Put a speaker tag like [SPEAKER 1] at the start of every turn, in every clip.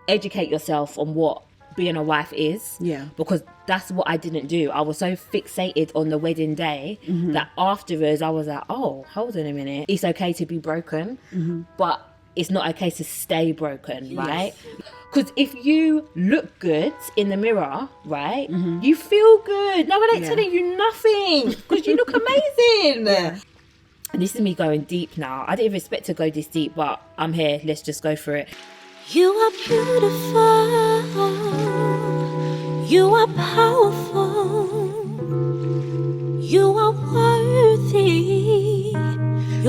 [SPEAKER 1] educate yourself on what being a wife is.
[SPEAKER 2] Yeah.
[SPEAKER 1] Because that's what I didn't do. I was so fixated on the wedding day that afterwards I was like, oh, hold on a minute. It's okay to be broken, but it's not okay to stay broken, right? Because if you look good in the mirror, right, you feel good. No one ain't telling you nothing because you look amazing. And this is me going deep now. I didn't even expect to go this deep, but I'm here. Let's just go for it.
[SPEAKER 3] You are beautiful. You are powerful. You are worthy.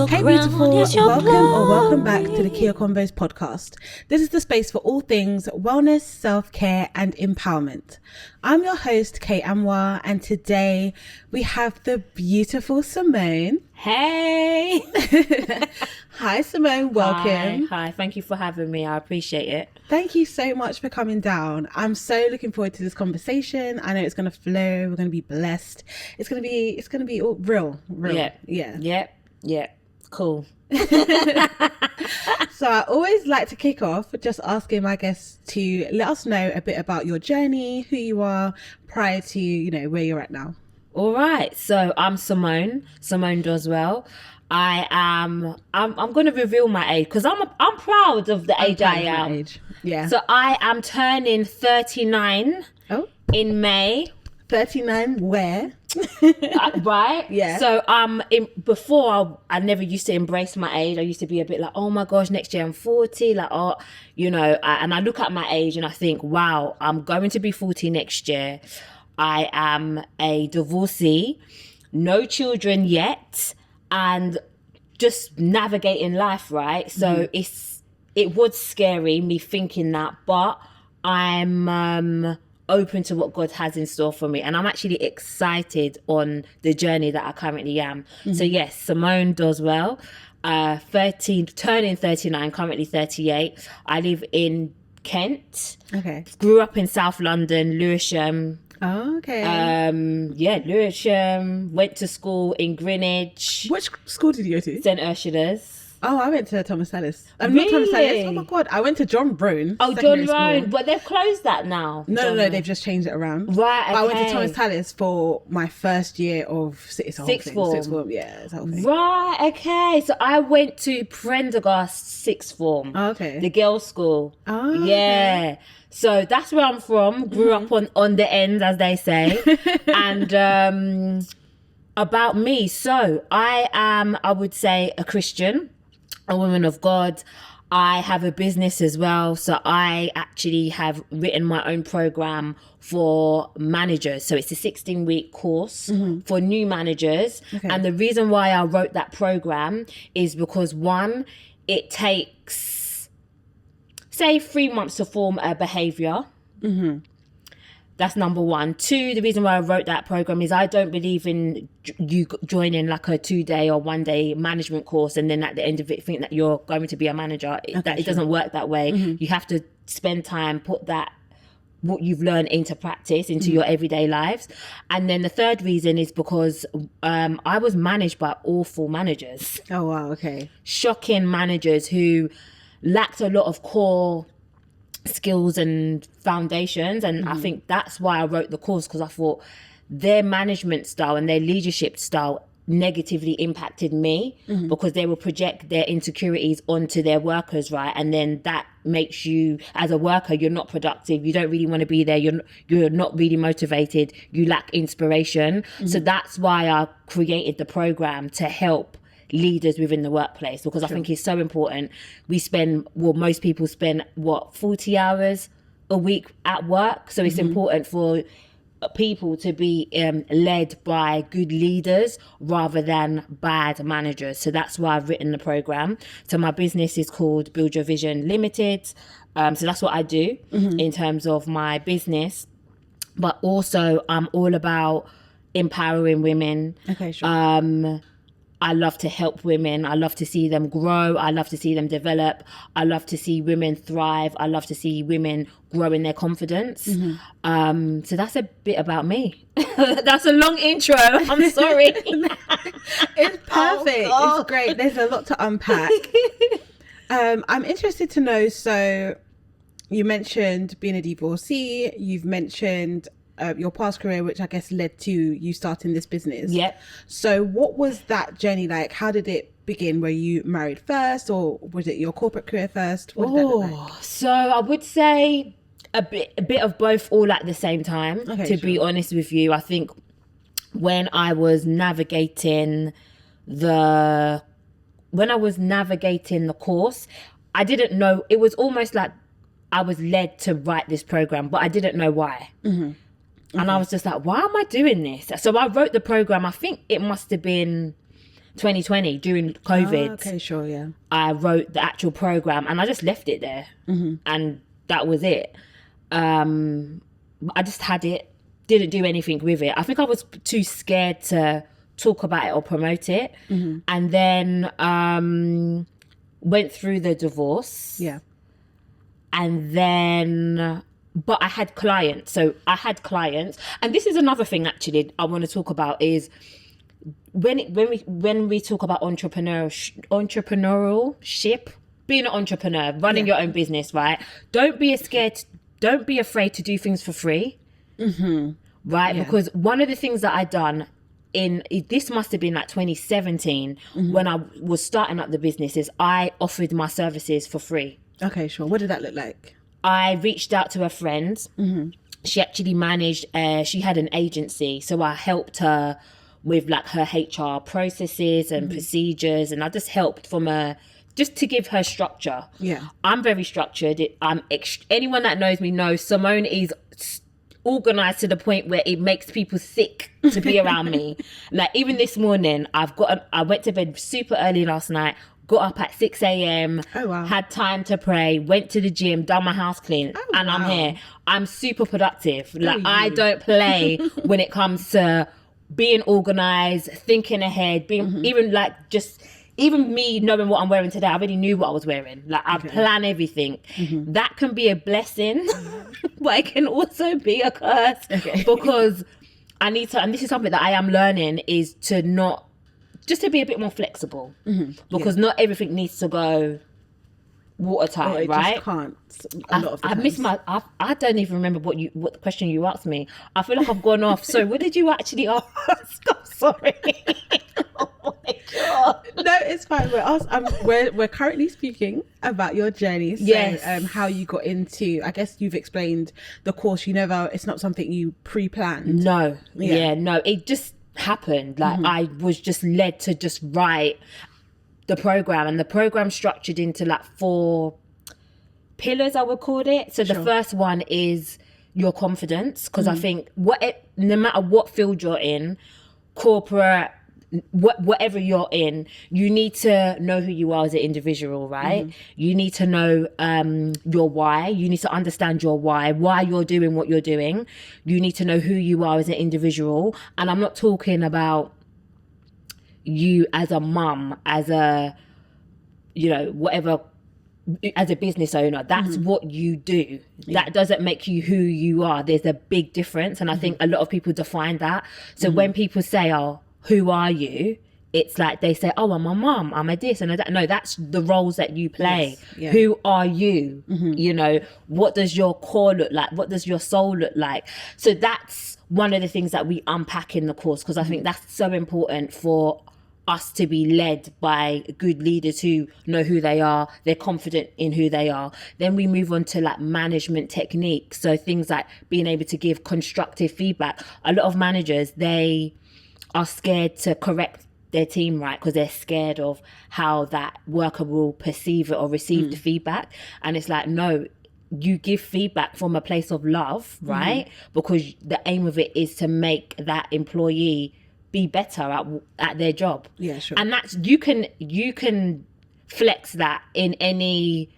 [SPEAKER 2] Hey beautiful, welcome back to the Kiya Convos podcast. This is the space for all things wellness, self-care and empowerment. I'm your host, Amoah, and today we have the beautiful Simone.
[SPEAKER 1] Hey!
[SPEAKER 2] Hi Simone, welcome.
[SPEAKER 1] Hi, thank you for having me. I appreciate it.
[SPEAKER 2] Thank you so much for coming down. I'm so looking forward to this conversation. I know it's going to flow. We're going to be blessed. It's going to be all real.
[SPEAKER 1] Yeah. Cool.
[SPEAKER 2] So I always like to kick off just asking my guests to let us know a bit about your journey, who you are prior to, where you're at now.
[SPEAKER 1] All right. So I'm Simone Doswell. I'm going to reveal my age because I'm proud of the age I am.
[SPEAKER 2] Yeah.
[SPEAKER 1] So I am turning 39 in May.
[SPEAKER 2] 39 where?
[SPEAKER 1] Right?
[SPEAKER 2] Yeah.
[SPEAKER 1] So before I never used to embrace my age. I used to be a bit like, oh my gosh, next year I'm 40, and I look at my age and I think, wow, I'm going to be 40 next year. I am a divorcee, no children yet, and just navigating life, right? So it was scary, me thinking that, but I'm open to what God has in store for me, and I'm actually excited on the journey that I currently am. So yes, Simone Doswell, turning 39, currently 38. I live in Kent.
[SPEAKER 2] Okay.
[SPEAKER 1] Grew up in South London, Lewisham.
[SPEAKER 2] Oh, okay.
[SPEAKER 1] Lewisham. Went to school in Greenwich.
[SPEAKER 2] Which school did you go to?
[SPEAKER 1] St Ursula's.
[SPEAKER 2] Oh, I went to Thomas Tallis.
[SPEAKER 1] Really?
[SPEAKER 2] Not Thomas Tallis. Oh my God. I went to John Brown.
[SPEAKER 1] Oh, John Brown. But they've closed that now.
[SPEAKER 2] No, they've just changed it around.
[SPEAKER 1] Right, okay.
[SPEAKER 2] But I went to Thomas Tallis for my first year of
[SPEAKER 1] Sixth
[SPEAKER 2] form.
[SPEAKER 1] form.
[SPEAKER 2] Sixth form, yeah. It's the whole thing.
[SPEAKER 1] Right, okay. So I went to Prendergast sixth form.
[SPEAKER 2] Oh, okay.
[SPEAKER 1] The girls' school.
[SPEAKER 2] Oh,
[SPEAKER 1] yeah.
[SPEAKER 2] Okay.
[SPEAKER 1] So that's where I'm from. Grew up on the end, as they say. And about me. So I am, I would say, a Christian, a woman of God. I have a business as well. So I actually have written my own program for managers. So it's a 16-week course for new managers. Okay. And the reason why I wrote that program is because, one, it takes, say, 3 months to form a behavior. That's number one. Two, the reason why I wrote that program is I don't believe in you joining like a 2-day or 1-day management course and then at the end of it think that you're going to be a manager. It doesn't work that way. You have to spend time, put that, what you've learned into practice, into your everyday lives. And then the third reason is because I was managed by awful managers.
[SPEAKER 2] Oh, wow. Okay.
[SPEAKER 1] Shocking managers who lacked a lot of core skills and foundations, and I think that's why I wrote the course, because I thought their management style and their leadership style negatively impacted me because they will project their insecurities onto their workers, right? And then that makes you, as a worker, you're not productive, you don't really want to be there, you're not really motivated, you lack inspiration. So that's why I created the program, to help leaders within the workplace, because I think it's so important. Most people spend 40 hours a week at work, so it's important for people to be led by good leaders rather than bad managers. So that's why I've written the program. So my business is called Build Your Vision Limited. So that's what I do in terms of my business, but also I'm all about empowering women.
[SPEAKER 2] Okay, sure.
[SPEAKER 1] I love to help women. I love to see them grow. I love to see them develop. I love to see women thrive. I love to see women grow in their confidence. So that's a bit about me. That's a long intro. I'm sorry.
[SPEAKER 2] It's perfect. It's great. There's a lot to unpack. I'm interested to know, so you mentioned being a divorcee. You've mentioned your past career, which I guess led to you starting this business.
[SPEAKER 1] Yep.
[SPEAKER 2] So what was that journey like? How did it begin? Were you married first, or was it your corporate career first? What did that look like?
[SPEAKER 1] So I would say a bit of both all at the same time, to be honest with you. I think when I was navigating the course, I didn't know, it was almost like I was led to write this program, but I didn't know why. And I was just like, why am I doing this? So I wrote the program, I think it must have been 2020 during COVID.
[SPEAKER 2] Oh, okay, sure, yeah.
[SPEAKER 1] I wrote the actual program and I just left it there. And that was it. I just had it, didn't do anything with it. I think I was too scared to talk about it or promote it. And then went through the divorce.
[SPEAKER 2] Yeah.
[SPEAKER 1] And then, but I had clients. So I had clients. And this is another thing actually I want to talk about is when we talk about entrepreneurship, being an entrepreneur, running your own business, right? Don't be afraid to do things for free. Right?
[SPEAKER 2] Yeah.
[SPEAKER 1] Because one of the things that I done this must have been like 2017 when I was starting up the business is I offered my services for free.
[SPEAKER 2] Okay, sure. What did that look like?
[SPEAKER 1] I reached out to a friend. She actually managed, she had an agency. So I helped her with like her HR processes and procedures. And I just helped just to give her structure.
[SPEAKER 2] Yeah.
[SPEAKER 1] I'm very structured. Anyone that knows me knows Simone is organized to the point where it makes people sick to be around me. Like even this morning, I went to bed super early last night, got up at 6 a.m.
[SPEAKER 2] Oh, wow.
[SPEAKER 1] Had time to pray, went to the gym, done my house clean, and I'm here. I'm super productive. Like I don't play when it comes to being organized, thinking ahead, being even me knowing what I'm wearing today, I already knew what I was wearing. Like I plan everything. That can be a blessing, but it can also be a curse because I need to, and this is something that I am learning, is to to be a bit more flexible because not everything needs to go watertight,
[SPEAKER 2] It
[SPEAKER 1] right?
[SPEAKER 2] just can't. A lot of the times.
[SPEAKER 1] I don't even remember what the question you asked me. I feel like I've gone off. So what did you actually ask? I'm sorry. Oh my God.
[SPEAKER 2] No, it's fine. We're currently speaking about your journey. So,
[SPEAKER 1] Yes.
[SPEAKER 2] how you got into, I guess you've explained the course. It's not something you pre-planned.
[SPEAKER 1] No.
[SPEAKER 2] Yeah.
[SPEAKER 1] No. It just happened. Like I was just led to just write the program, and the program structured into like 4 pillars, I would call it. So the first one is your confidence, because I think no matter what field you're in, corporate, whatever you're in, you need to know who you are as an individual, right? You need to know your why. You need to understand your why you're doing what you're doing. You need to know who you are as an individual. And I'm not talking about you as a mum, as a, whatever, as a business owner. That's what you do. That doesn't make you who you are. There's a big difference. And I think a lot of people define that. So when people say, oh, who are you? It's like they say, oh, I'm a mum, I'm a this and a that. No, that's the roles that you play.
[SPEAKER 2] Yes. Yeah.
[SPEAKER 1] Who are you? What does your core look like? What does your soul look like? So that's one of the things that we unpack in the course, because I think that's so important for us to be led by good leaders who know who they are, they're confident in who they are. Then we move on to like management techniques. So things like being able to give constructive feedback. A lot of managers, they are scared to correct their team, right? Because they're scared of how that worker will perceive it or receive the feedback. And it's like, no, you give feedback from a place of love, right? Because the aim of it is to make that employee be better at their job.
[SPEAKER 2] Yeah, sure.
[SPEAKER 1] And that's, you can flex that in any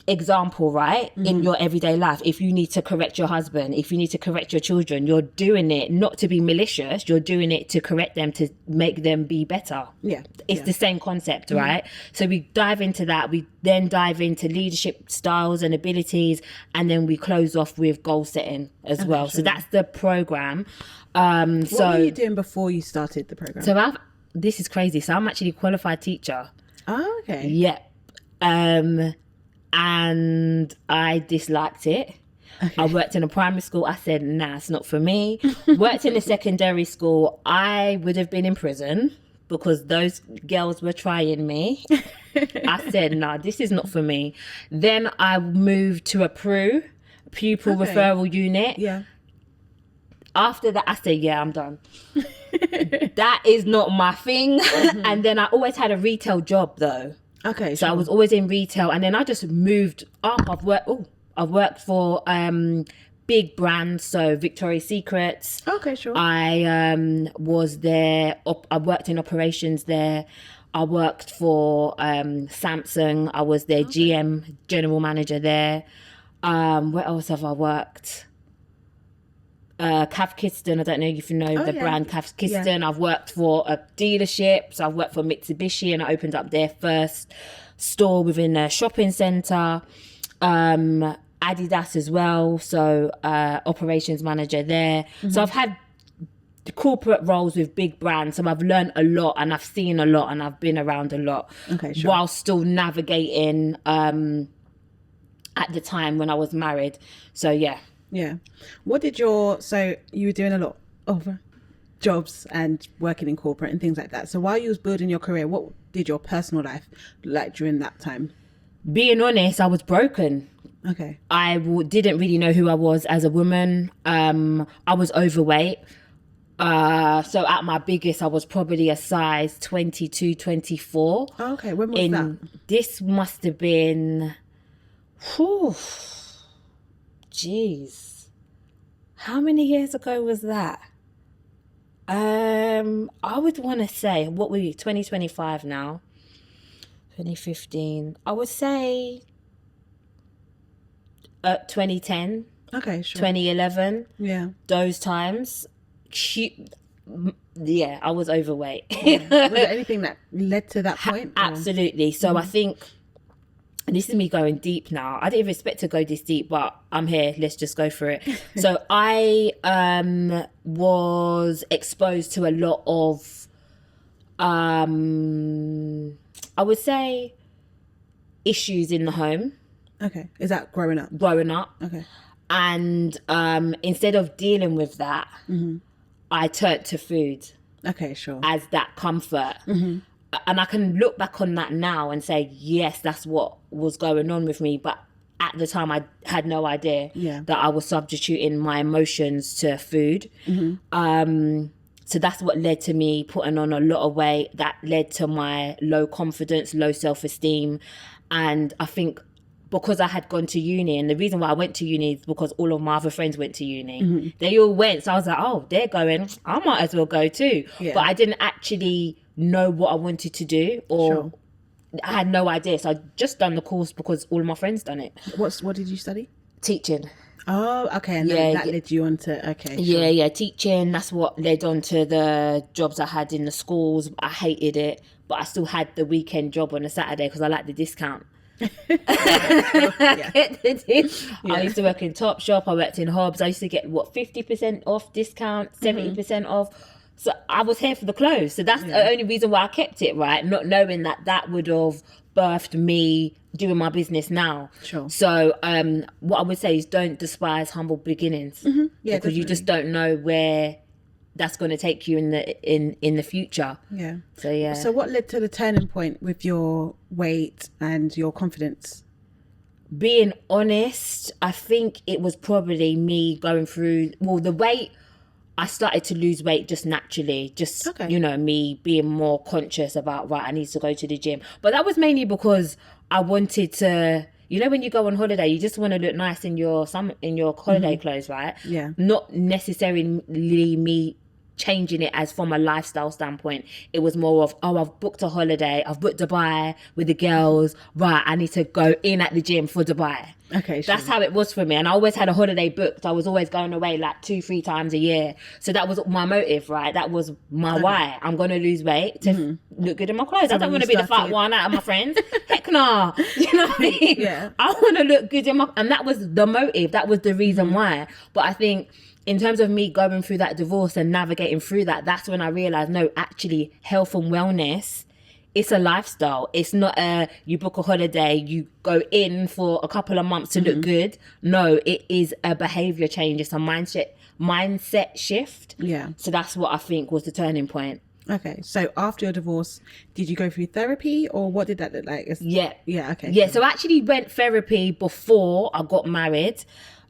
[SPEAKER 1] example, right? In your everyday life. If you need to correct your husband, if you need to correct your children, you're doing it not to be malicious, you're doing it to correct them, to make them be better.
[SPEAKER 2] Yeah.
[SPEAKER 1] It's the same concept, right? So we dive into that. We then dive into leadership styles and abilities, and then we close off with goal setting as well.
[SPEAKER 2] Sure.
[SPEAKER 1] So that's the program.
[SPEAKER 2] What were you doing before you started the program?
[SPEAKER 1] So this is crazy. So I'm actually a qualified teacher.
[SPEAKER 2] Oh, okay.
[SPEAKER 1] Yep. and I disliked it.
[SPEAKER 2] Okay.
[SPEAKER 1] I worked in a primary school. I said, nah, it's not for me. Worked in a secondary school. I would have been in prison because those girls were trying me. I said, nah, this is not for me. Then I moved to a pupil referral unit.
[SPEAKER 2] Yeah.
[SPEAKER 1] After that, I said, yeah, I'm done. That is not my thing. And then I always had a retail job though.
[SPEAKER 2] Okay.
[SPEAKER 1] So I was always in retail, and then I just moved up. I've worked for big brands, so Victoria's Secrets.
[SPEAKER 2] Okay, sure.
[SPEAKER 1] I was there. I worked in operations there. I worked for Samsung. I was their GM, general manager there. Where else have I worked? Cav Kiston. I don't know if you know the brand Cav Kiston. Yeah. I've worked for a dealership. So I've worked for Mitsubishi, and I opened up their first store within a shopping centre. Adidas as well, so operations manager there. So I've had corporate roles with big brands, so I've learned a lot and I've seen a lot and I've been around a lot, while still navigating at the time when I was married. So yeah.
[SPEAKER 2] What did so you were doing a lot of jobs and working in corporate and things like that, so while you was building your career, what did your personal life like during that time?
[SPEAKER 1] Being honest, I was broken.
[SPEAKER 2] Okay.
[SPEAKER 1] I didn't really know who I was as a woman. I was overweight. So at my biggest, I was probably a size 22, 24.
[SPEAKER 2] Oh, okay. When was that?
[SPEAKER 1] This must have been, jeez. How many years ago was that? I would want to say, what were we, 2025 now? 2015. I would say 2010.
[SPEAKER 2] Okay, sure.
[SPEAKER 1] 2011.
[SPEAKER 2] Yeah.
[SPEAKER 1] Those times. Yeah, I was overweight.
[SPEAKER 2] Was there anything that led to that point?
[SPEAKER 1] Absolutely. So I think, and this is me going deep now. I didn't expect to go this deep, but I'm here. Let's just go for it. So I was exposed to a lot of, I would say, issues in the home.
[SPEAKER 2] Okay. Is that growing up?
[SPEAKER 1] Growing up.
[SPEAKER 2] Okay.
[SPEAKER 1] And instead of dealing with that, I turned to food.
[SPEAKER 2] Okay, sure.
[SPEAKER 1] As that comfort. And I can look back on that now and say, yes, that's what was going on with me. But at the time, I had no idea that I was substituting my emotions to food. So that's what led to me putting on a lot of weight. That led to my low confidence, low self-esteem. And I think because I had gone to uni, and the reason why I went to uni is because all of my other friends went to uni. They all went. So I was like, oh, they're going, I might as well go too. Yeah. But I didn't actually know what I wanted to do, or I had no idea. So I just done the course because all of my friends done it.
[SPEAKER 2] What did you study?
[SPEAKER 1] Teaching.
[SPEAKER 2] Oh, okay. And then that led you on to, okay.
[SPEAKER 1] Yeah, teaching. That's what led on to the jobs I had in the schools. I hated it, but I still had the weekend job on a Saturday because I liked the discount. I used to work in Topshop. I worked in Hobbs. I used to get 50% off discount, 70% off. So I was here for the clothes. So that's the only reason why I kept it, right? Not knowing that would have birthed me doing my business now.
[SPEAKER 2] Sure.
[SPEAKER 1] So what I would say is don't despise humble beginnings.
[SPEAKER 2] Yeah,
[SPEAKER 1] because
[SPEAKER 2] definitely.
[SPEAKER 1] you just don't know where that's going to take you in the future.
[SPEAKER 2] Yeah.
[SPEAKER 1] So yeah.
[SPEAKER 2] So what led to the turning point with your weight and your confidence?
[SPEAKER 1] Being honest, I think it was probably me going through, the weight, I started to lose weight just naturally, me being more conscious about, right, I need to go to the gym. But that was mainly because I wanted to, when you go on holiday, you just want to look nice in your holiday clothes, right?
[SPEAKER 2] Yeah.
[SPEAKER 1] Not necessarily me changing it as from a lifestyle standpoint. It was more of, I've booked a holiday, I've booked Dubai with the girls, right, I need to go in at the gym for Dubai.
[SPEAKER 2] Okay, sure.
[SPEAKER 1] That's how it was for me. And I always had a holiday booked. I was always going away like 2-3 times a year. So that was my motive, right? That was my why. I'm going to lose weight to look good in my clothes. I don't want to be the fat one out of my friends. Heck nah. You know what I mean?
[SPEAKER 2] Yeah.
[SPEAKER 1] I want to look good in my... And that was the motive. That was the reason why. But I think in terms of me going through that divorce and navigating through that, that's when I realised, no, actually, health and wellness it's a lifestyle. It's not you book a holiday, you go in for a couple of months to look good. No, it is a behavior change. It's a mindset shift.
[SPEAKER 2] Yeah.
[SPEAKER 1] So that's what I think was the turning point.
[SPEAKER 2] Okay. So after your divorce, did you go through therapy, or what did that look like?
[SPEAKER 1] Yeah.
[SPEAKER 2] Yeah. Okay.
[SPEAKER 1] Yeah. So I actually went therapy before I got married.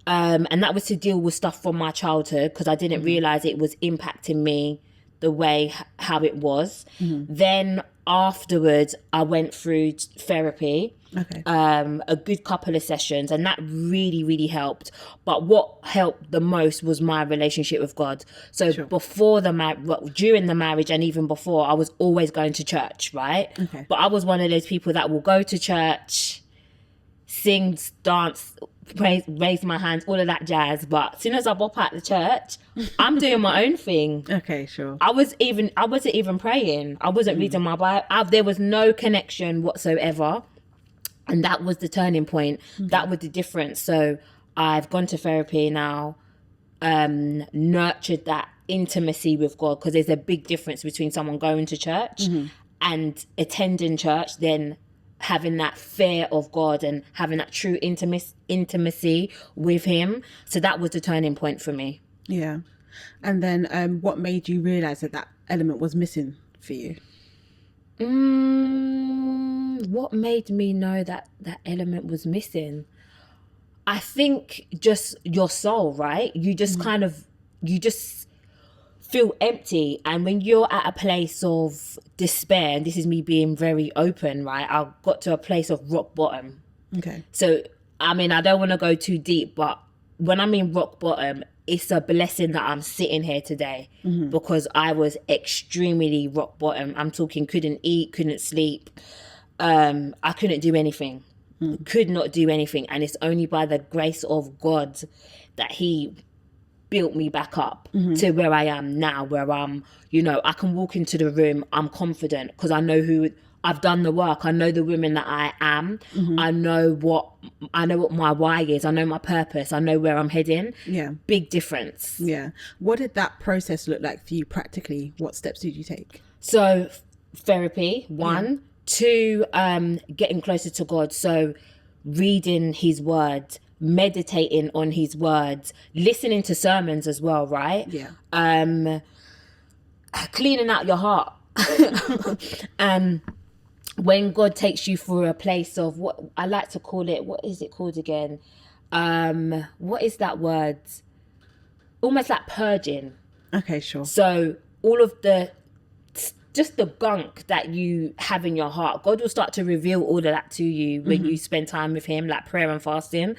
[SPEAKER 1] And that was to deal with stuff from my childhood, because I didn't realize it was impacting me the way how it was. Then afterwards, I went through therapy,
[SPEAKER 2] Okay.
[SPEAKER 1] a good couple of sessions, and that really, really helped. But what helped the most was my relationship with God. So before during the marriage, and even before, I was always going to church, right?
[SPEAKER 2] Okay.
[SPEAKER 1] But I was one of those people that will go to church, sing, dance, raise my hands, all of that jazz. But as soon as I pop out the church, I'm doing my own thing.
[SPEAKER 2] Okay, sure.
[SPEAKER 1] I wasn't even praying. I wasn't reading my Bible. There was no connection whatsoever. And that was the turning point. That was the difference. So I've gone to therapy now, nurtured that intimacy with God, because there's a big difference between someone going to church and attending church, then having that fear of God and having that true intimacy with him. So that was the turning point for me.
[SPEAKER 2] Yeah. And then what made you realize that element was missing for you?
[SPEAKER 1] What made me know that element was missing? I think just your soul, right? You just you just feel empty. And when you're at a place of despair, and this is me being very open, right? I got to a place of rock bottom.
[SPEAKER 2] Okay.
[SPEAKER 1] So, I mean, I don't want to go too deep, but when I mean rock bottom, it's a blessing that I'm sitting here today, because I was extremely rock bottom. I'm talking couldn't eat, couldn't sleep. I couldn't do anything, could not do anything. And it's only by the grace of God that he built me back up to where I am now, where I'm, I can walk into the room, I'm confident, because I know who I've done the work. I know the woman that I am. I know what my why is. I know my purpose. I know where I'm heading.
[SPEAKER 2] Yeah.
[SPEAKER 1] Big difference.
[SPEAKER 2] Yeah. What did that process look like for you practically? What steps did you take?
[SPEAKER 1] So therapy, one. Two, getting closer to God. So reading his word, meditating on his words, listening to sermons as well, right?
[SPEAKER 2] Yeah.
[SPEAKER 1] Cleaning out your heart. When God takes you through a place of what I like to call it, what is it called again? What is that word? Almost like purging.
[SPEAKER 2] Okay, sure.
[SPEAKER 1] So all of just the gunk that you have in your heart, God will start to reveal all of that to you when you spend time with him, like prayer and fasting.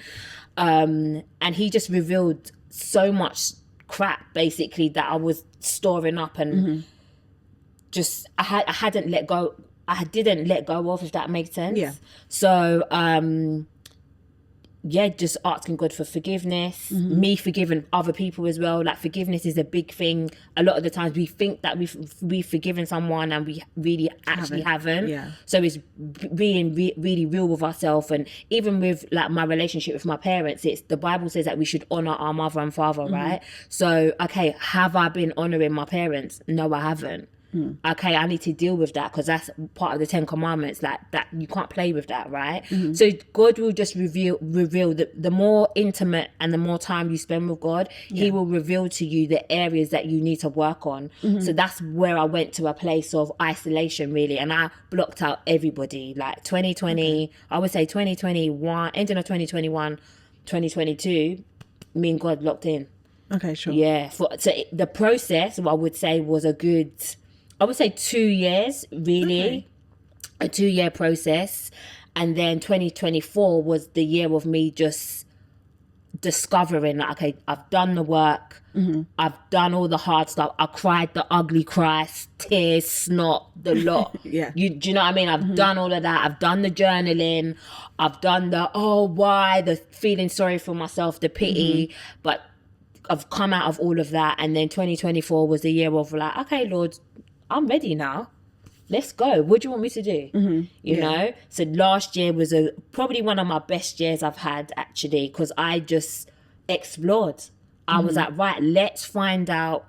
[SPEAKER 1] And he just revealed so much crap, basically, that I was storing up, and just I didn't let go of, if that makes sense.
[SPEAKER 2] Yeah.
[SPEAKER 1] So just asking God for forgiveness, me forgiving other people as well. Like, forgiveness is a big thing. A lot of the times we think that we've forgiven someone, and we really actually haven't.
[SPEAKER 2] Yeah.
[SPEAKER 1] So it's being really real with ourselves. And even with like my relationship with my parents, the Bible says that we should honor our mother and father, right? So, okay, have I been honoring my parents? No, I haven't. Okay, I need to deal with that, because that's part of the 10 Commandments, like that you can't play with that, right? So God will just reveal the more intimate and the more time you spend with God, he will reveal to you the areas that you need to work on. So that's where I went to a place of isolation, really, and I blocked out everybody. Like 2020, I would say 2021, ending of 2021, 2022, me and God locked in.
[SPEAKER 2] Okay, sure.
[SPEAKER 1] Yeah. The process, I would say, was a good, 2 years, really. Okay. A 2-year process. And then 2024 was the year of me just discovering, like, okay, I've done the work. I've done all the hard stuff. I cried the ugly cry, tears, snot, the lot.
[SPEAKER 2] Yeah.
[SPEAKER 1] Do you know what I mean? I've done all of that. I've done the journaling. I've done the feeling sorry for myself, the pity. But I've come out of all of that. And then 2024 was the year of like, okay, Lord, I'm ready now. Let's go. What do you want me to do? You know? So last year was probably one of my best years I've had, actually, because I just explored. I was like, right, let's find out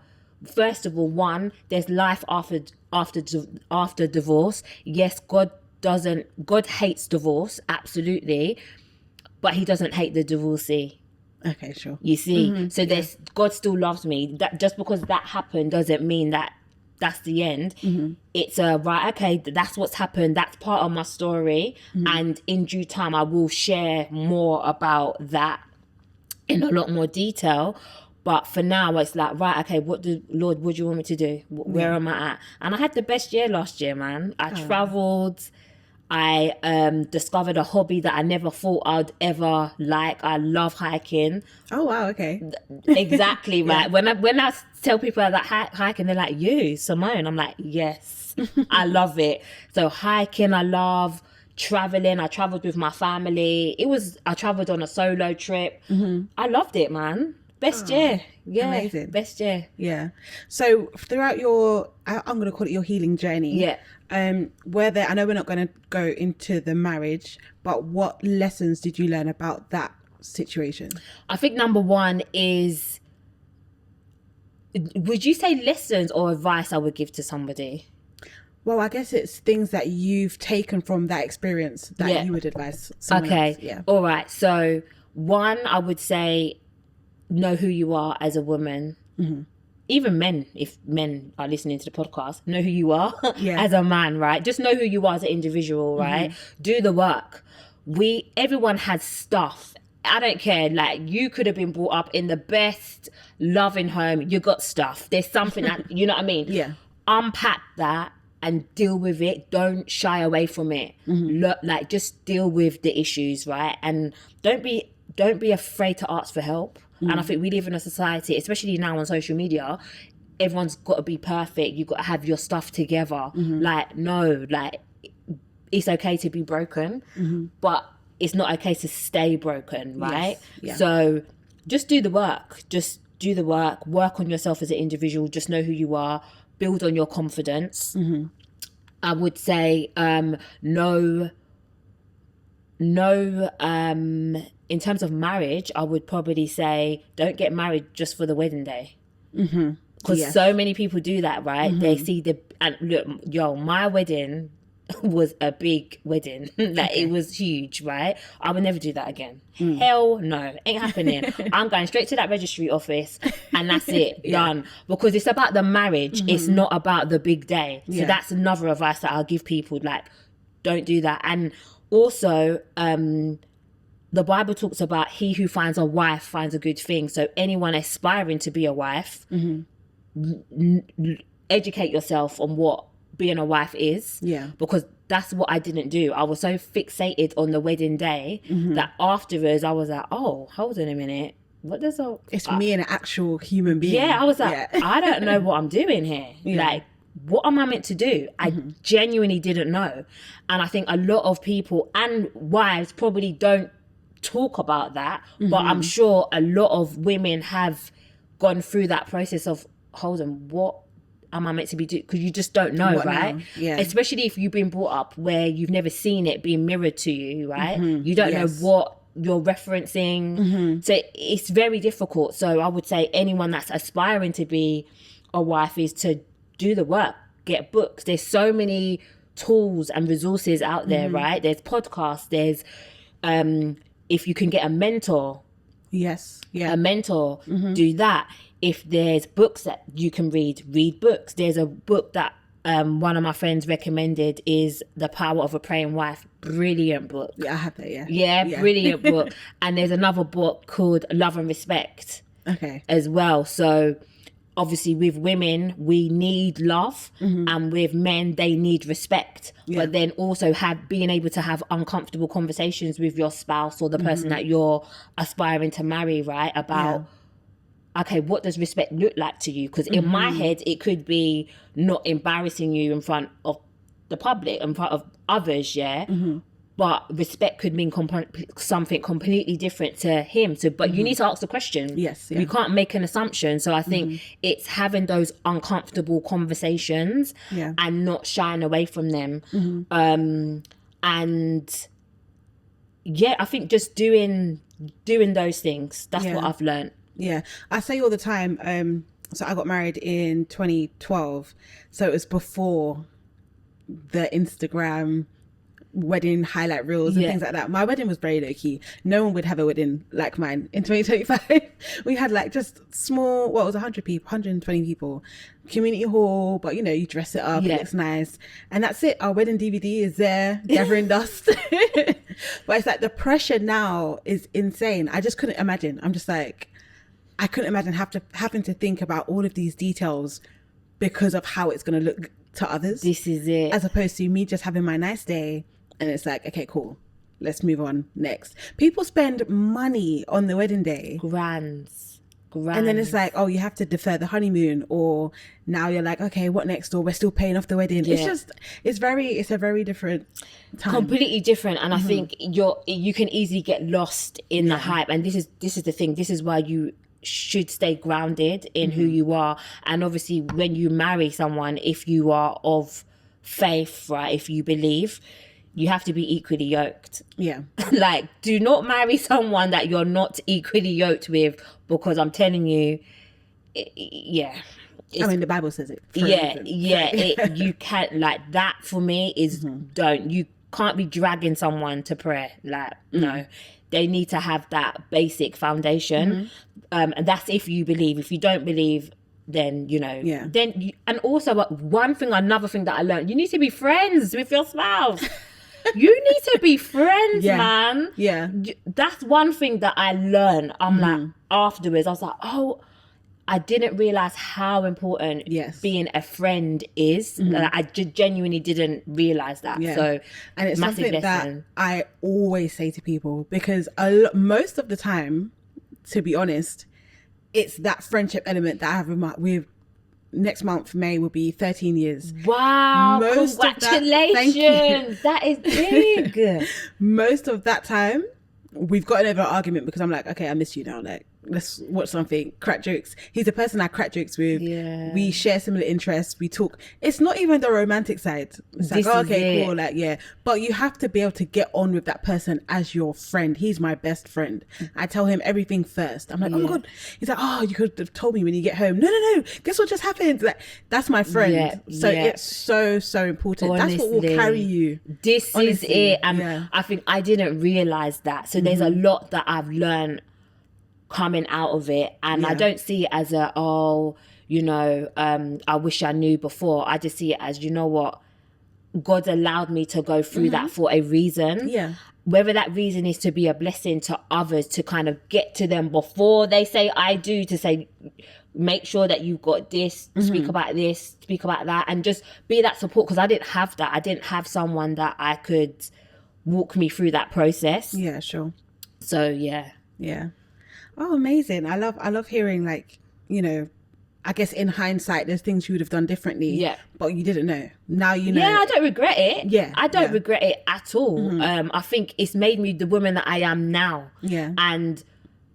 [SPEAKER 1] first of all, one, there's life after divorce. Yes, God hates divorce, absolutely, but he doesn't hate the divorcee.
[SPEAKER 2] Okay, sure.
[SPEAKER 1] You see, so there's God still loves me. That just because that happened doesn't mean that that's the end. It's right, okay, that's what's happened, that's part of my story, and in due time I will share more about that in a lot more detail. But for now, it's like, right, okay, Lord, what do you want me to do? Where am I at? And I had the best year last year, man. I traveled. I discovered a hobby that I never thought I'd ever like. I love hiking.
[SPEAKER 2] Oh, wow, okay.
[SPEAKER 1] Exactly, right. When I tell people that hiking, they're like, you, Simone? I'm like, yes, I love it. So hiking, I love. Traveling, I traveled with my family. I traveled on a solo trip. I loved it, man. Best year. Yeah.
[SPEAKER 2] Amazing.
[SPEAKER 1] Best year.
[SPEAKER 2] Yeah. So throughout your, I'm going to call it your healing journey.
[SPEAKER 1] Yeah.
[SPEAKER 2] Were there, I know we're not going to go into the marriage, but what lessons did you learn about that situation?
[SPEAKER 1] I think number one is, would you say lessons or advice I would give to somebody?
[SPEAKER 2] Well, I guess it's things that you've taken from that experience that you would advise someone else. Yeah.
[SPEAKER 1] All right. So one, I would say, know who you are as a woman. Even men, if men are listening to the podcast, know who you are as a man, right? Just know who you are as an individual, right? Do the work. Everyone has stuff. I don't care. Like, you could have been brought up in the best loving home. You got stuff. There's something that, you know what I mean?
[SPEAKER 2] Yeah.
[SPEAKER 1] Unpack that and deal with it. Don't shy away from it. Like, just deal with the issues, right? And don't be afraid to ask for help. And I think we live in a society, especially now on social media, everyone's got to be perfect. You've got to have your stuff together. Like, no, like, it's okay to be broken, but it's not okay to stay broken, right?
[SPEAKER 2] Yes. Yeah.
[SPEAKER 1] So just do the work. Just do the work. Work on yourself as an individual. Just know who you are. Build on your confidence. I would say no, in terms of marriage, I would probably say don't get married just for the wedding day. Because so many people do that, right? They see and look, my wedding was a big wedding. Like, it was huge, right? I would never do that again. Hell no, ain't happening. I'm going straight to that registry office and that's it, done. Because it's about the marriage. It's not about the big day. So that's another advice that I'll give people, like, don't do that. And also, the Bible talks about he who finds a wife finds a good thing. So anyone aspiring to be a wife, educate yourself on what being a wife is. Yeah. Because that's what I didn't do. I was so fixated on the wedding day that afterwards I was like, oh, hold on a minute. What does
[SPEAKER 2] it's me and an actual human being.
[SPEAKER 1] Yeah, I was like, I don't know what I'm doing here. Like, what am I meant to do? I genuinely didn't know. And I think a lot of people and wives probably don't talk about that, but I'm sure a lot of women have gone through that process of, hold on, what am I meant to be doing? Because you just don't know, right?
[SPEAKER 2] Yeah.
[SPEAKER 1] Especially if you've been brought up where you've never seen it being mirrored to you, right? You don't know what you're referencing. So it's very difficult. So I would say anyone that's aspiring to be a wife is to do the work, get books. There's so many tools and resources out there, right? There's podcasts, there's if you can get a mentor, a mentor, do that. If there's books that you can read books. There's a book that one of my friends recommended is The Power of a Praying Wife. Brilliant book.
[SPEAKER 2] Yeah, I have that,
[SPEAKER 1] Yeah, brilliant book. And there's another book called Love and Respect as well. So obviously with women, we need love, and with men, they need respect. But then also being able to have uncomfortable conversations with your spouse or the person that you're aspiring to marry, right? About, okay, what does respect look like to you? Because in my head, it could be not embarrassing you in front of the public, in front of others, but respect could mean something completely different to him. So, but you need to ask the question. You can't make an assumption. So I think it's having those uncomfortable conversations and not shying away from them. And yeah, I think just doing those things. That's what I've learned.
[SPEAKER 2] Yeah, I say all the time, so I got married in 2012. So it was before the Instagram wedding highlight reels and things like that. My wedding was very low key. No one would have a wedding like mine in 2025. We had like just small, well, it was 100 people, 120 people, community hall, but you know, you dress it up, it looks nice, and that's it. Our wedding DVD is there gathering dust. But it's like the pressure now is insane. I just couldn't imagine. I'm just like, I couldn't imagine having to think about all of these details because of how it's going to look to others.
[SPEAKER 1] This is it.
[SPEAKER 2] As opposed to me just having my nice day and it's like, okay, cool, let's move on next. People spend money on the wedding day.
[SPEAKER 1] Grands.
[SPEAKER 2] And then it's like, oh, you have to defer the honeymoon, or now you're like, okay, what next? Or we're still paying off the wedding. It's just, it's a very different time.
[SPEAKER 1] Completely different. And I think you can easily get lost in the hype. And this is the thing. This is why you should stay grounded in who you are. And obviously when you marry someone, if you are of faith, right, if you believe, you have to be equally yoked.
[SPEAKER 2] Yeah.
[SPEAKER 1] Like, do not marry someone that you're not equally yoked with, because I'm telling you, I
[SPEAKER 2] mean, the Bible says it.
[SPEAKER 1] You can't, like, that for me is don't. You can't be dragging someone to prayer. Like, no. They need to have that basic foundation. And that's if you believe. If you don't believe, then, you know.
[SPEAKER 2] Yeah.
[SPEAKER 1] And also, another thing that I learned, you need to be friends with your spouse. You need to be friends, man.
[SPEAKER 2] Yeah.
[SPEAKER 1] That's one thing that I learned. I'm like, afterwards, I was like, oh, I didn't realize how important being a friend is. Like, I genuinely didn't realize that.
[SPEAKER 2] Yeah.
[SPEAKER 1] So,
[SPEAKER 2] and it's
[SPEAKER 1] massive
[SPEAKER 2] something
[SPEAKER 1] lesson.
[SPEAKER 2] that I always say to people, because most of the time, to be honest, it's that friendship element that I have with next month, May, will be 13 years.
[SPEAKER 1] Wow,
[SPEAKER 2] Most
[SPEAKER 1] congratulations. That is big.
[SPEAKER 2] Most of that time, we've gotten over an argument because I'm like, okay, I miss you now. Like, let's watch something, crack jokes. He's the person I crack jokes with.
[SPEAKER 1] Yeah.
[SPEAKER 2] We share similar interests. We talk. It's not even the romantic side. It's like, oh, okay, cool. Like, yeah. But you have to be able to get on with that person as your friend. He's my best friend. I tell him everything first. I'm like, oh my God. He's like, oh, you could have told me when you get home. No. Guess what just happened? Like, that's my friend. It's so important.
[SPEAKER 1] Honestly,
[SPEAKER 2] that's what will carry you.
[SPEAKER 1] This is it. And I think I didn't realize that. So there's a lot that I've learned coming out of it, and I don't see it as I wish I knew before. I just see it as, you know what, God allowed me to go through that for a reason. Whether that reason is to be a blessing to others, to kind of get to them before they say I do, to say, make sure that you've got this, speak about this, speak about that, and just be that support, because I didn't have that. I didn't have someone that I could walk me through that process.
[SPEAKER 2] Yeah, sure.
[SPEAKER 1] So yeah.
[SPEAKER 2] Oh, amazing. I love hearing, like, you know, I guess in hindsight, there's things you would have done differently. Yeah. But you didn't know. Now you know.
[SPEAKER 1] Yeah, I don't regret it.
[SPEAKER 2] Yeah.
[SPEAKER 1] I don't regret it at all. I think it's made me the woman that I am now.
[SPEAKER 2] Yeah.
[SPEAKER 1] And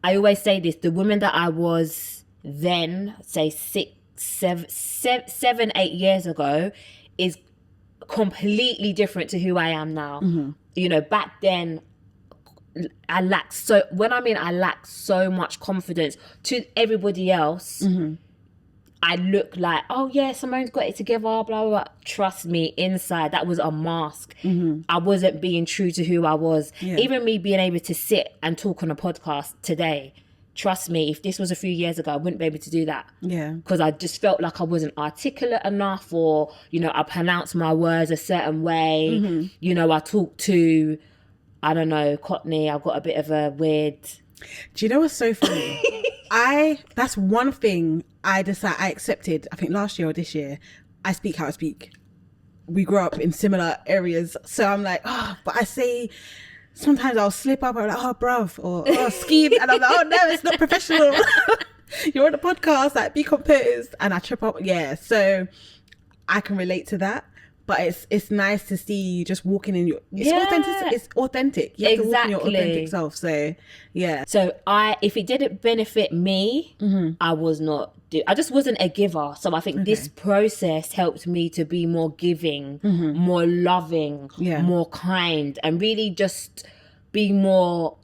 [SPEAKER 1] I always say this, the woman that I was then, say 7, 8 years ago, is completely different to who I am now. You know, back then, I lacked so much confidence. To everybody else, I look like, oh yeah, Simone's got it together, blah, blah, blah. Trust me, inside, that was a mask. I wasn't being true to who I was. Even me being able to sit and talk on a podcast today, trust me, if this was a few years ago, I wouldn't be able to do that.
[SPEAKER 2] Yeah.
[SPEAKER 1] Because I just felt like I wasn't articulate enough, or, you know, I pronounced my words a certain way. You know, I talk to, I don't know, Cockney. I've got a bit of a weird...
[SPEAKER 2] Do you know what's so funny? That's one thing I accepted, I think last year or this year. I speak how I speak. We grew up in similar areas. So I'm like, but I say, sometimes I'll slip up. I'm like, oh, bruv, or oh, scheme. And I'm like, oh, no, it's not professional. You're on a podcast, like, be composed. And I trip up. Yeah. So I can relate to that. But it's nice to see you just walking in your... It's authentic. You have to walk in your authentic self. So, yeah.
[SPEAKER 1] So if it didn't benefit me, I just wasn't a giver. So I think this process helped me to be more giving, more loving, more kind, and really just be more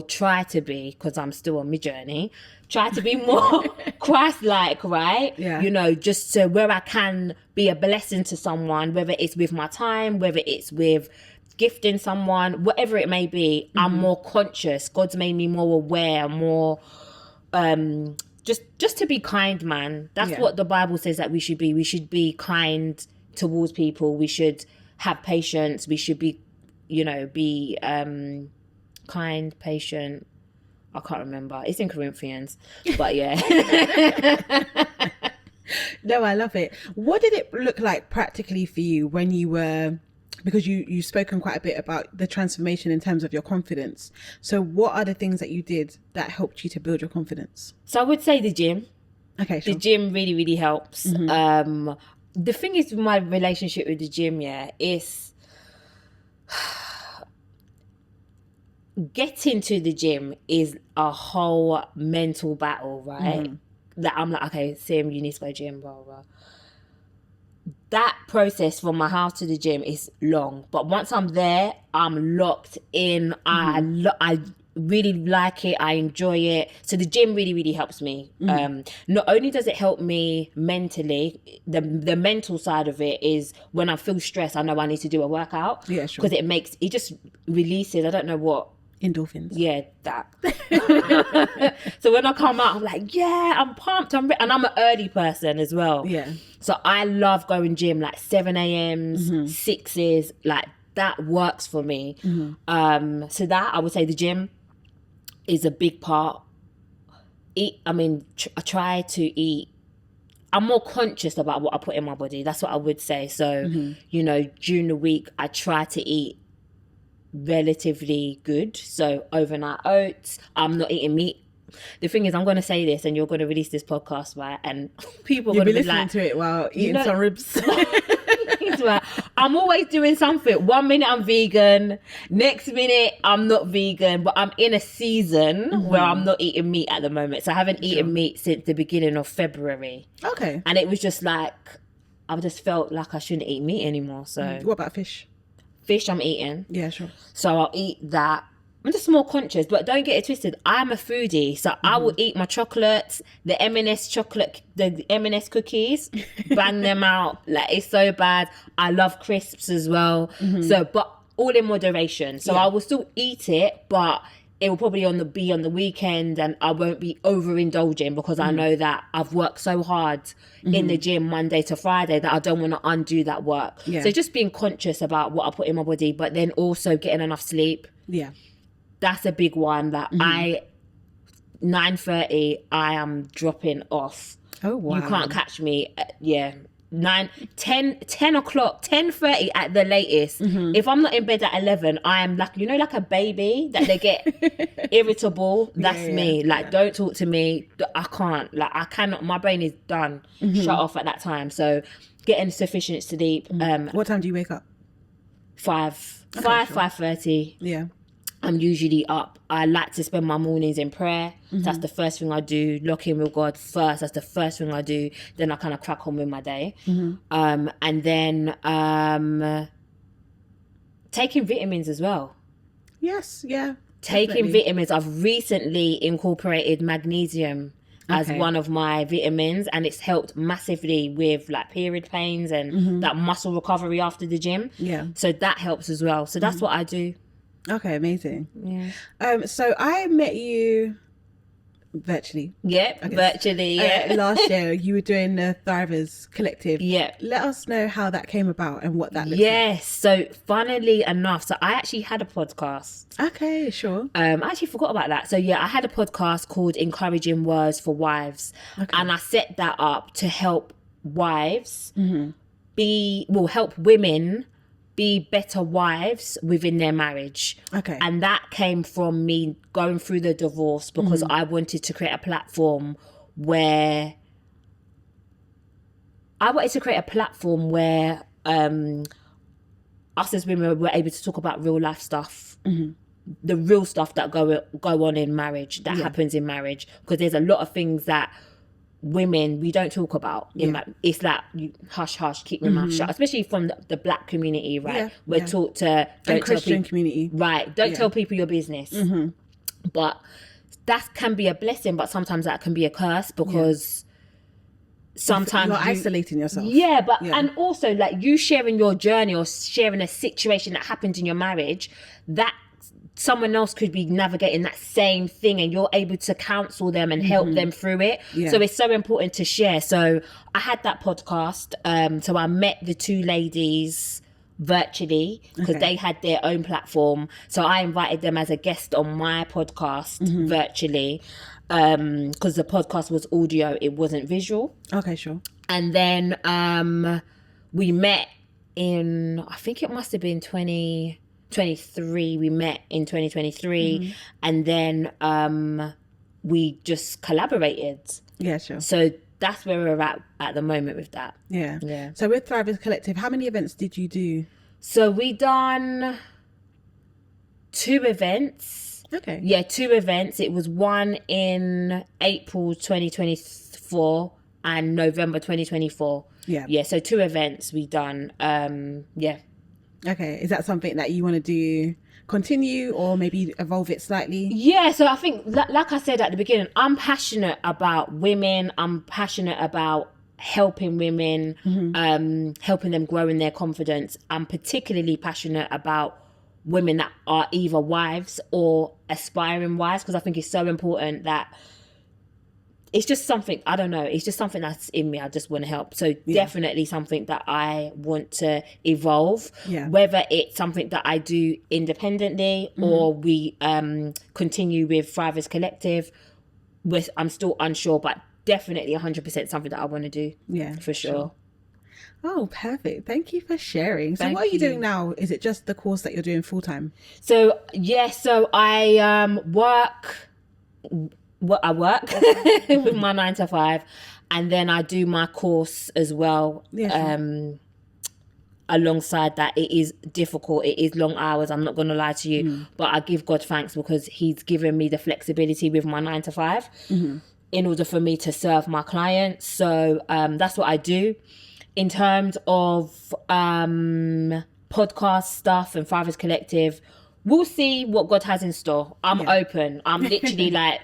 [SPEAKER 1] try to be, because I'm still on my journey, try to be more Christ-like, right?
[SPEAKER 2] Yeah.
[SPEAKER 1] You know, just so where I can be a blessing to someone, whether it's with my time, whether it's with gifting someone, whatever it may be, I'm more conscious. God's made me more aware, more just to be kind, man. That's what the Bible says that we should be. We should be kind towards people. We should have patience. We should be, you know, be kind, patient. I can't remember. It's in Corinthians, but yeah.
[SPEAKER 2] No, I love it. What did it look like practically for you when you were, because you've spoken quite a bit about the transformation in terms of your confidence. So what are the things that you did that helped you to build your confidence?
[SPEAKER 1] So I would say the gym.
[SPEAKER 2] Okay, sure.
[SPEAKER 1] The gym really, really helps. The thing is with my relationship with the gym, is getting to the gym is a whole mental battle, right? That I'm like, okay, Sim, you need to go to the gym, blah, blah, blah. That process from my house to the gym is long, but once I'm there, I'm locked in. I really like it. I enjoy it. So the gym really, really helps me. Not only does it help me mentally, the mental side of it is when I feel stressed, I know I need to do a workout.
[SPEAKER 2] Yeah, sure.
[SPEAKER 1] Because it just releases, I don't know what.
[SPEAKER 2] Endorphins.
[SPEAKER 1] Yeah, that. So when I come out, I'm like, yeah, I'm pumped. And I'm an early person as well.
[SPEAKER 2] Yeah.
[SPEAKER 1] So I love going gym, like 7 a.m.s, 6s, like that works for me. So that, I would say the gym is a big part. I try to eat. I'm more conscious about what I put in my body. That's what I would say. So, you know, during the week, I try to eat relatively good. So overnight oats, I'm not eating meat. The thing is, I'm going to say this and you're going to release this podcast, right? And people are going to be
[SPEAKER 2] listening
[SPEAKER 1] like,
[SPEAKER 2] to it while eating some ribs.
[SPEAKER 1] I'm always doing something. 1 minute I'm vegan, next minute I'm not vegan, but I'm in a season where I'm not eating meat at the moment. So I haven't eaten meat since the beginning of February.
[SPEAKER 2] Okay.
[SPEAKER 1] And it was just like, I just felt like I shouldn't eat meat anymore. So
[SPEAKER 2] What about fish?
[SPEAKER 1] Fish I'm eating.
[SPEAKER 2] Yeah, sure.
[SPEAKER 1] So I'll eat that. I'm just more conscious, but don't get it twisted. I'm a foodie, so I will eat my chocolates, the M&S chocolate, the M&S cookies, bang them out. Like, it's so bad. I love crisps as well. So, but all in moderation. So I will still eat it, but it will probably be on the weekend, and I won't be overindulging because I know that I've worked so hard in the gym Monday to Friday that I don't want to undo that work.
[SPEAKER 2] Yeah.
[SPEAKER 1] So just being conscious about what I put in my body, but then also getting enough sleep.
[SPEAKER 2] Yeah.
[SPEAKER 1] That's a big one that 9:30 I am dropping off.
[SPEAKER 2] Oh, wow.
[SPEAKER 1] You can't catch me. 10 o'clock, 10:30 at the latest. If I'm not in bed at 11, I am like, you know, like a baby that they get irritable. That's me. Like, don't talk to me. I can't. Like, I cannot. My brain is done. Shut off at that time. So getting sufficient sleep.
[SPEAKER 2] What time do you wake up?
[SPEAKER 1] 5:30.
[SPEAKER 2] Yeah.
[SPEAKER 1] I'm usually up. I like to spend my mornings in prayer. That's the first thing I do. Lock in with God first. That's the first thing I do. Then I kind of crack on with my day. And then taking vitamins as well.
[SPEAKER 2] Yes, yeah.
[SPEAKER 1] Taking vitamins. I've recently incorporated magnesium as one of my vitamins, and it's helped massively with like period pains and that muscle recovery after the gym.
[SPEAKER 2] Yeah.
[SPEAKER 1] So that helps as well. So that's what I do.
[SPEAKER 2] Okay, amazing.
[SPEAKER 1] Yeah.
[SPEAKER 2] So I met you virtually.
[SPEAKER 1] Yep, virtually. Yeah.
[SPEAKER 2] Last year, you were doing the Thrivers Collective.
[SPEAKER 1] Yeah.
[SPEAKER 2] Let us know how that came about and what that looks
[SPEAKER 1] Yes. So funnily enough, so I actually had a podcast.
[SPEAKER 2] Okay, sure.
[SPEAKER 1] I actually forgot about that. So yeah, I had a podcast called Encouraging Words for Wives. And I set that up to help wives help women be better wives within their marriage.
[SPEAKER 2] Okay.
[SPEAKER 1] And that came from me going through the divorce because I wanted to create a platform where us as women were able to talk about real life stuff. The real stuff that go on in marriage, that happens in marriage. Because there's a lot of things that women, we don't talk about. It's like, you hush, keep your mouth shut, especially from the black community, right? We're taught to...
[SPEAKER 2] And Christian community.
[SPEAKER 1] Right, don't tell people your business. But that can be a blessing, but sometimes that can be a curse, because sometimes
[SPEAKER 2] you're isolating yourself.
[SPEAKER 1] And also, like, you sharing your journey or sharing a situation that happened in your marriage, that someone else could be navigating that same thing, and you're able to counsel them and help them through it. So it's so important to share. So I had that podcast, so I met the two ladies virtually, because they had their own platform, so I invited them as a guest on my podcast virtually, because the podcast was audio, it wasn't visual.
[SPEAKER 2] Okay, sure.
[SPEAKER 1] And then we met in, I think it must have been 2023. We met in 2023, and then we just collaborated.
[SPEAKER 2] Yeah, sure.
[SPEAKER 1] So that's where we're at the moment with that.
[SPEAKER 2] Yeah. So with Thrivers Collective, how many events did you do?
[SPEAKER 1] So we done 2 events.
[SPEAKER 2] Okay.
[SPEAKER 1] Yeah, 2 events. It was one in April 2024 and November 2024. Yeah, so 2 events we done. Okay,
[SPEAKER 2] is that something that you want to do, continue, or maybe evolve it slightly?
[SPEAKER 1] Yeah, so I think, like I said at the beginning, I'm passionate about women. I'm passionate about helping women, helping them grow in their confidence. I'm particularly passionate about women that are either wives or aspiring wives, because I think it's so important that it's just something, I don't know, it's just something that's in me. I just want to help. So definitely something that I want to evolve, whether it's something that I do independently or we continue with Thrivers Collective. I'm still unsure, but definitely 100% something that I want to do. Yeah, for sure.
[SPEAKER 2] Oh, perfect. Thank you for sharing. So what are you doing now? Is it just the course that you're doing full time?
[SPEAKER 1] So, so I work with my 9 to 5, and then I do my course as well. Alongside that, it is difficult. It is long hours. I'm not going to lie to you, but I give God thanks, because he's given me the flexibility with my 9 to 5 in order for me to serve my clients. So that's what I do. In terms of podcast stuff and Thrivers Collective, we'll see what God has in store. I'm open. I'm literally like,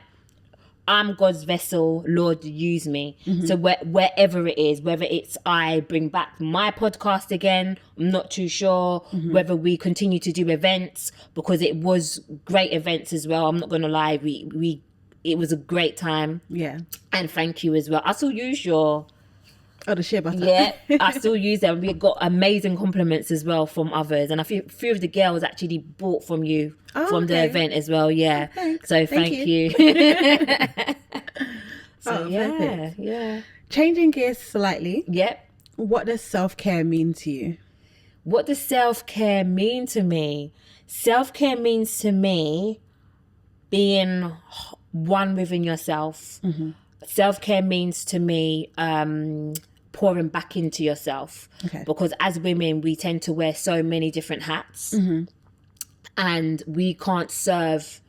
[SPEAKER 1] I'm God's vessel. Lord, use me. So wherever it is, whether it's I bring back my podcast again, I'm not too sure. Whether we continue to do events, because it was great events as well. I'm not going to lie. It was a great time. Yeah. And thank you as well. I still use your...
[SPEAKER 2] Oh, the shea butter.
[SPEAKER 1] Yeah, I still use them. We got amazing compliments as well from others, and a few of the girls actually bought from you from the event as well. Yeah, so thank you. So yeah.
[SPEAKER 2] Changing gears slightly.
[SPEAKER 1] Yep.
[SPEAKER 2] What does self-care mean to you?
[SPEAKER 1] What does self-care mean to me? Self-care means to me being one within yourself. Self-care means to me pouring back into yourself, because as women we tend to wear so many different hats, and we can't serve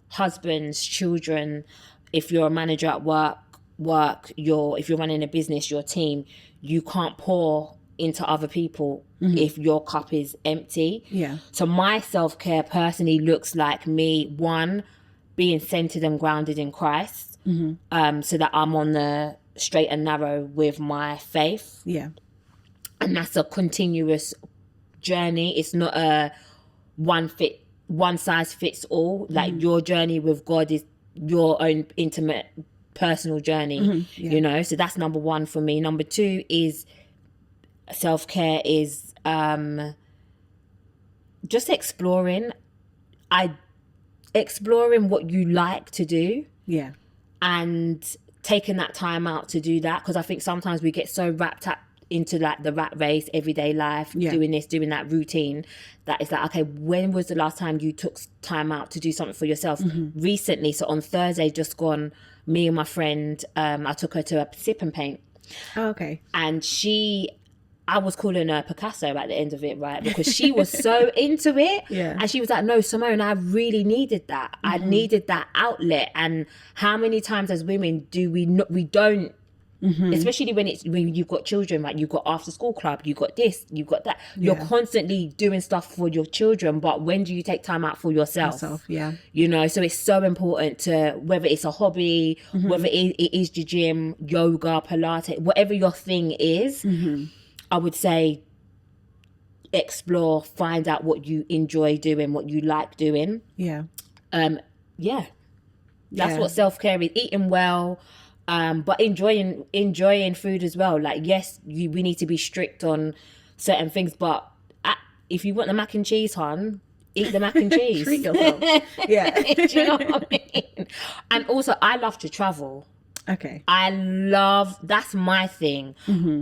[SPEAKER 1] husbands, children. If you're a manager at work, if you're running a business, your team, you can't pour into other people if your cup is empty. So my self-care personally looks like me, one, being centered and grounded in Christ, so that I'm on the straight and narrow with my faith. And that's a continuous journey. It's not a one size fits all. Like your journey with God is your own intimate personal journey, you know. So that's number 1 for me. Number 2 is self-care is just exploring what you like to do, and taking that time out to do that, because I think sometimes we get so wrapped up into like the rat race, everyday life, doing this, doing that routine, that it's like, okay, when was the last time you took time out to do something for yourself? Recently, so on Thursday just gone, me and my friend, I took her to a sip and paint. And I was calling her Picasso at the end of it, right? Because she was so into it. And she was like, no, Simone, I really needed that. I needed that outlet. And how many times as women do we don't especially when you've got children, right? You've got after school club, you've got this, you've got that. You're constantly doing stuff for your children, but when do you take time out for yourself? You know, so it's so important to, whether it's a hobby, whether it is the gym, yoga, Pilates, whatever your thing is, I would say explore, find out what you enjoy doing, what you like doing. That's what self-care is. Eating well, but enjoying food as well. Like, yes, we need to be strict on certain things, but if you want the mac and cheese, hon, eat the mac and cheese.
[SPEAKER 2] Treat yourself.
[SPEAKER 1] Do you know what I mean? And also, I love to travel.
[SPEAKER 2] Okay.
[SPEAKER 1] That's my thing.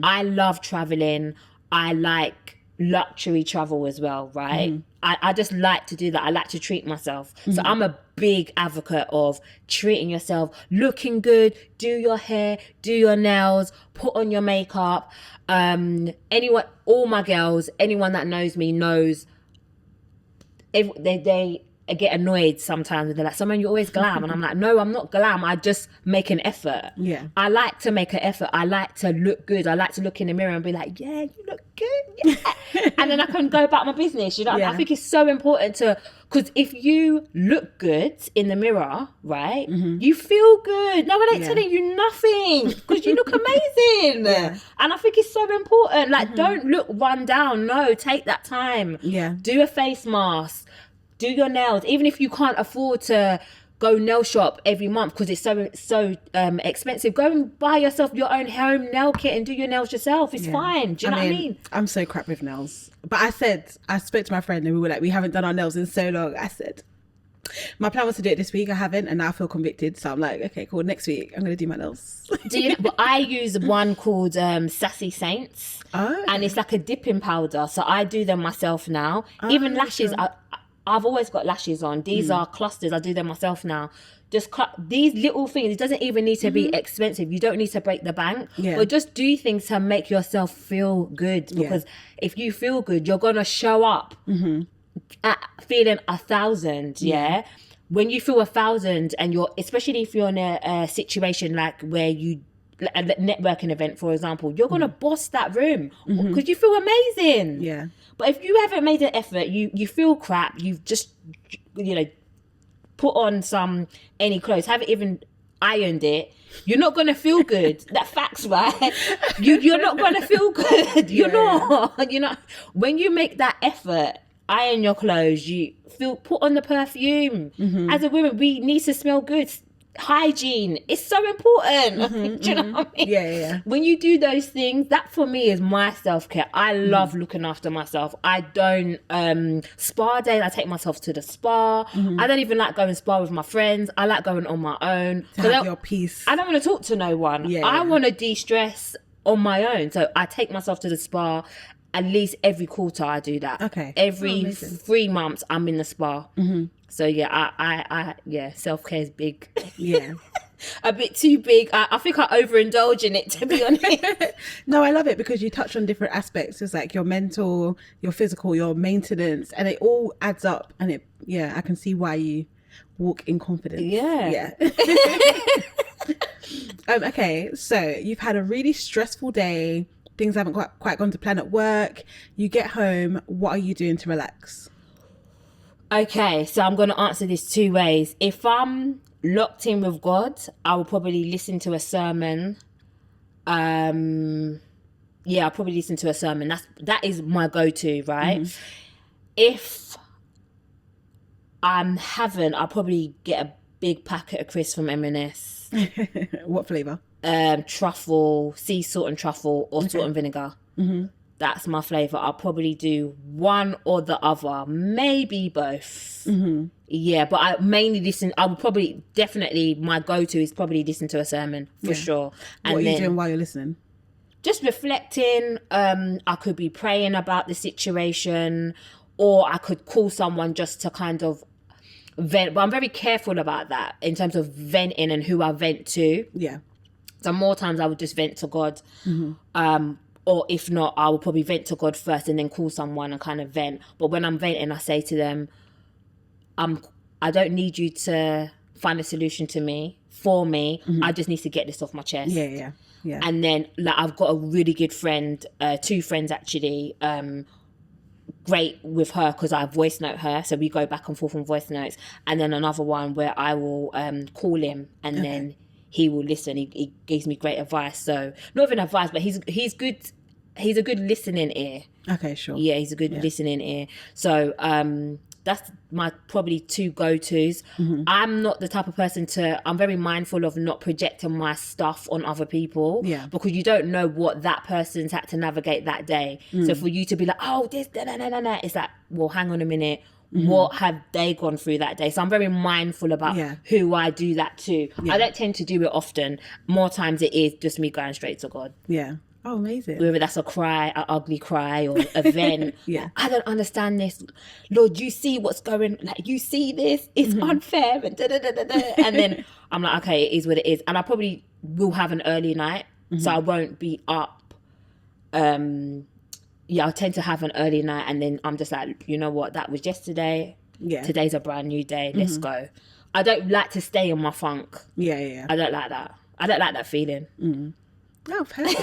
[SPEAKER 1] I love traveling. I like luxury travel as well, right? I just like to do that. I like to treat myself. So I'm a big advocate of treating yourself, looking good, do your hair, do your nails, put on your makeup. All my girls, anyone that knows me knows, they get annoyed sometimes and they're like, Simone, you're always glam. And I'm like, no, I'm not glam. I just make an effort. I like to make an effort. I like to look good. I like to look in the mirror and be like, yeah, you look good. Yeah. And then I can go about my business. You know, I think it's so important because if you look good in the mirror, right, you feel good. No one ain't telling you nothing because you look amazing. And I think it's so important. Like, don't look run down. No, take that time. Do a face mask. Do your nails, even if you can't afford to go nail shop every month because it's so expensive. Go and buy yourself your own home nail kit and do your nails yourself. It's fine. Do you know what I mean?
[SPEAKER 2] I'm so crap with nails. But I spoke to my friend and we were like, we haven't done our nails in so long. I said, my plan was to do it this week. I haven't, and now I feel convicted. So I'm like, okay, cool. Next week, I'm going to do my nails.
[SPEAKER 1] But I use one called Sassy Saints, and it's like a dipping powder. So I do them myself now. Even lashes. I've always got lashes on. These are clusters. I do them myself now. Just cut these little things. It doesn't even need to be expensive. You don't need to break the bank. But just do things to make yourself feel good. Because if you feel good, you're going to show up at feeling 1,000. When you feel 1,000 and especially if you're in a situation like where a networking event, for example, you're going to boss that room because you feel amazing. But if you haven't made an effort, you feel crap, you've just, put on any clothes, haven't even ironed it, you're not going to feel good. That fact's right. You're not going to feel good. You're not. You know, when you make that effort, iron your clothes, put on the perfume. As a woman, we need to smell good. Hygiene is so important. Do you know what I mean? When you do those things, that for me is my self-care. I love looking after myself. I don't spa days, I take myself to the spa. I don't even like going spa with my friends. I like going on my own
[SPEAKER 2] to have your peace.
[SPEAKER 1] I don't want to talk to no one. I want to de-stress on my own, so I take myself to the spa. At least every quarter I do that. Every 3 months I'm in the spa. So I self-care is big. A bit too big. I think I overindulge in it, to be honest.
[SPEAKER 2] No, I love it because you touch on different aspects. It's like your mental, your physical, your maintenance, and it all adds up. And I can see why you walk in confidence. Okay, so you've had a really stressful day. Things haven't quite gone to plan at work. You get home. What are you doing to relax? Okay, so I'm going to answer this 2 ways. If I'm locked in with God, I will probably listen to a sermon. I'll probably listen to a sermon. That is my go-to, right? If I'm I'll probably get a big packet of crisps from M&S. What flavour?
[SPEAKER 1] Truffle, sea salt and truffle, or salt and vinegar. That's my flavour. I'll probably do one or the other, maybe both. But I mainly listen. I will probably, definitely, my go-to is probably listen to a sermon for sure. And
[SPEAKER 2] what are you doing while you're listening?
[SPEAKER 1] Just reflecting. I could be praying about the situation, or I could call someone just to kind of vent. But I'm very careful about that in terms of venting and who I vent to. So more times I would just vent to God. Or if not, I will probably vent to God first and then call someone and kind of vent. But when I'm venting, I say to them, I don't need you to find a solution to me. for me. I just need to get this off my chest.
[SPEAKER 2] Yeah.
[SPEAKER 1] And then like I've got a really good friend, 2 friends actually, great with her because I voice note her, so we go back and forth on voice notes. And then another one where I will call him and then he will listen. He gives me great advice. So not even advice, but he's good. He's a good listening ear.
[SPEAKER 2] Okay, sure.
[SPEAKER 1] Yeah, he's a good listening ear. So that's my probably 2 go-tos. I'm not the type of person I'm very mindful of not projecting my stuff on other people.
[SPEAKER 2] Yeah.
[SPEAKER 1] Because you don't know what that person's had to navigate that day. So for you to be like, oh, this, it's like, well, hang on a minute. What have they gone through that day? So I'm very mindful about who I do that to. I don't tend to do it often. More times it is just me going straight to God.
[SPEAKER 2] Yeah. Oh, amazing.
[SPEAKER 1] Whether that's a cry, an ugly cry, or a vent. I don't understand this. Lord, you see what's going, like, you see this? It's unfair. And And then I'm like, okay, it is what it is. And I probably will have an early night. So I won't be up. I'll tend to have an early night. And then I'm just like, you know what? That was yesterday. Yeah. Today's a brand new day. Let's go. I don't like to stay in my funk.
[SPEAKER 2] Yeah.
[SPEAKER 1] I don't like that. I don't like that feeling.
[SPEAKER 2] Oh, perfect.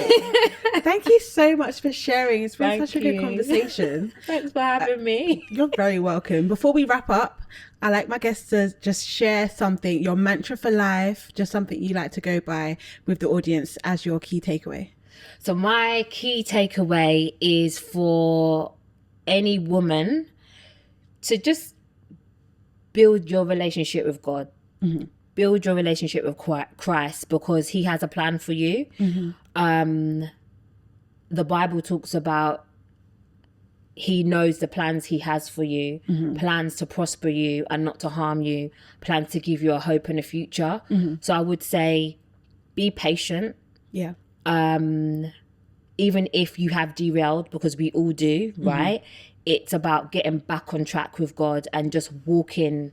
[SPEAKER 2] Thank you so much for sharing. It's been such a good conversation.
[SPEAKER 1] Thanks for having me.
[SPEAKER 2] You're very welcome. Before we wrap up, I like my guests to just share something, your mantra for life, just something you like to go by with the audience as your key takeaway.
[SPEAKER 1] So my key takeaway is for any woman to just build your relationship with God. Build your relationship with Christ because he has a plan for you. The Bible talks about he knows the plans he has for you, plans to prosper you and not to harm you, plans to give you a hope and a future. So I would say be patient.
[SPEAKER 2] Yeah.
[SPEAKER 1] Even if you have derailed, because we all do, right? It's about getting back on track with God and just walking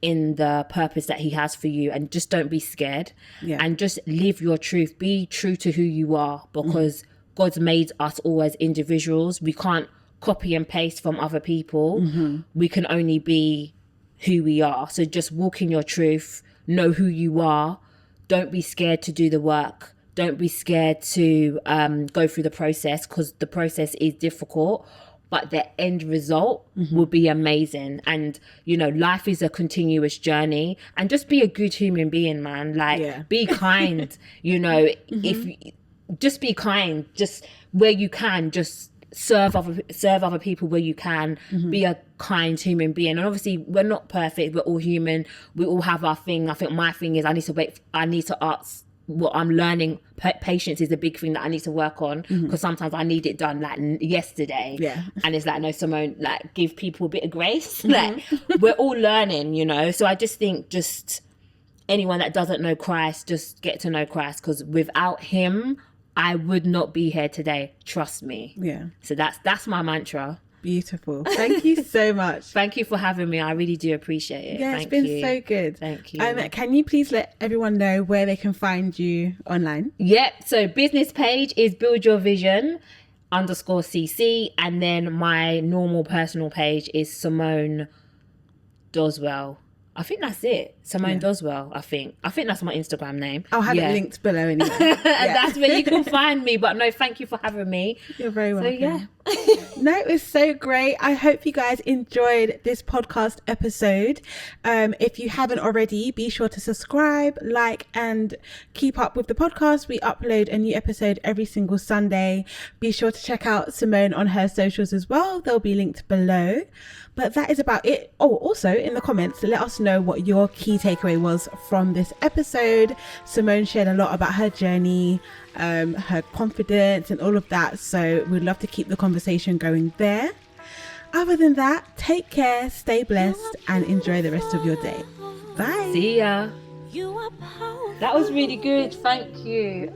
[SPEAKER 1] in the purpose that he has for you, and just don't be scared and just live your truth. Be true to who you are, because God's made us all as individuals. We can't copy and paste from other people. We can only be who we are. So just walk in your truth, know who you are. Don't be scared to do the work. Don't be scared to go through the process, because the process is difficult, but the end result will be amazing. And, you know, life is a continuous journey, and just be a good human being, man. Like, be kind, you know, just be kind, just where you can, just serve other people where you can, be a kind human being. And obviously we're not perfect, we're all human, we all have our thing. I think my thing is I need to ask what I'm learning. Patience is a big thing that I need to work on, because sometimes I need it done like yesterday. And it's like, no, Simone, like, give people a bit of grace. Like, we're all learning, you know. So I just think, just anyone that doesn't know Christ, just get to know Christ, because without him I would not be here today, trust me. So that's my mantra.
[SPEAKER 2] Beautiful. Thank you so much.
[SPEAKER 1] Thank you for having me. I really do appreciate it.
[SPEAKER 2] Yeah, it's been so good.
[SPEAKER 1] Thank you.
[SPEAKER 2] Can you please let everyone know where they can find you online?
[SPEAKER 1] Yep. So business page is Build Your Vision _CC. And then my normal personal page is Simone Doswell. I think that's it. Simone Doswell, I think that's my Instagram name.
[SPEAKER 2] I'll have it linked below anyway.
[SPEAKER 1] That's where you can find me. But no, thank you for having me.
[SPEAKER 2] You're very welcome.
[SPEAKER 1] So
[SPEAKER 2] No, it was so great. I hope you guys enjoyed this podcast episode. If you haven't already, be sure to subscribe, like, and keep up with the podcast. We upload a new episode every single Sunday. Be sure to check out Simone on her socials as well. They'll be linked below. But that is about it. Oh, also in the comments, let us know what your key takeaway was from this episode. Simone shared a lot about her journey, her confidence and all of that. So we'd love to keep the conversation going there. Other than that, take care, stay blessed, and enjoy the rest of your day. Bye.
[SPEAKER 1] See ya. That was really good. Thank you.